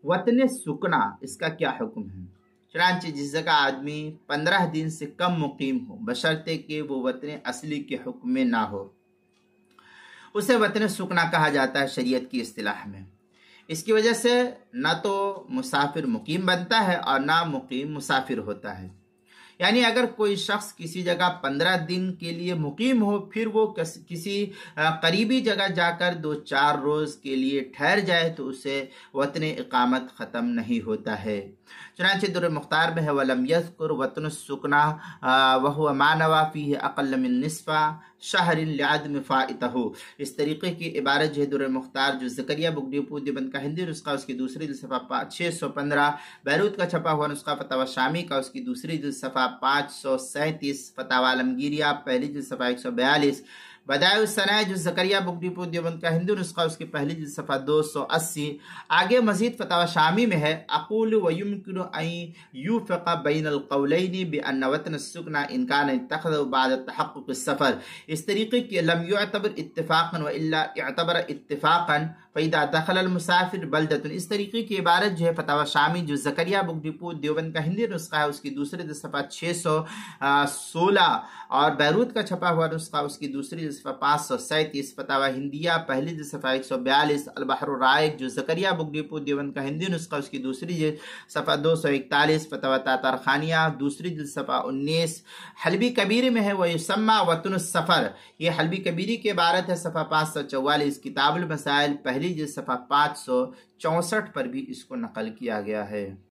وطن سکنا اس کا کیا حکم ہے؟ چنانچہ جس جگہ آدمی 15 دن سے کم مقیم ہو بشرطے کہ وہ وطن اصلی کے حکم میں نہ ہو، اسے وطن سکنا کہا جاتا ہے شریعت کی اصطلاح میں۔ اس کی وجہ سے نہ تو مسافر مقیم بنتا ہے اور نہ مقیم مسافر ہوتا ہے۔ یعنی اگر کوئی شخص کسی جگہ 15 دن کے لیے مقیم ہو، پھر وہ کسی قریبی جگہ جا کر 2-4 روز کے لیے ٹھہر جائے تو اسے وطن اقامت ختم نہیں ہوتا ہے۔ چنانچہ در مختار میں ہے وَلَمْ يَذْكُرْ وَطْنُ السُّكْنَى وَهُوَ مَا نَوَى فِيهِ أَقَلَّ مِن نِّصْفَ شَهْرٍ لِعَدْمِ فَائِتَهُ۔ اس طریقے کی عبارت جو ہے در مختار جو زکریا بک ڈپو دیوبند کا ہندی نسخہ، اس کی دوسری جلد صفحہ 615، بیروت کا چھپا ہوا نسخہ فتاوی شامی کا، اس کی دوسری جلد صفحہ 537، فتاوی عالمگیریہ پہلی جلد صفحہ 142، بدائع الصنائع جو زکریا بک ڈپو دیوبند کا ہندی نسخہ، اس کی پہلی جلد صفحہ 280۔ آگے مزید فتاوی شامی میں ہے اقول ويمكن ان يوفق بين القولين بان وطن السكنى ان كان اتخذه بعد تحقق السفر۔ اس طریقے کی لم يعتبر اتفاقا والا اعتبر اتفاقا فاذا دخل المسافر بلدة۔ اس طریقے کی عبارت جو ہے فتاوی شامی جو زکریا بک ڈپو دیوبند کا ہندی نسخہ ہے، اس کی دوسری جلد صفحہ 616، اور بیروت کا چھپا ہوا نسخہ، اس کی دوسری جلد صفحہ 537، فتاوی ہندیہ پہلی جلد صفحہ 142، البحر الرائق جو زکریا بک ڈپو دیوبند کا ہندی نسخہ، اس کی دوسری جلد صفحہ 241، فتاوی تاتار خانیہ دوسری جلد صفحہ 19۔ حلبی کبیر میں ہے ویسمى وطن السفر، یہ حلبی کبیری کی عبارت ہے، صفحہ 544، کتاب المسائل پہلی جلد صفحہ 564 پر بھی اس کو نقل کیا گیا ہے۔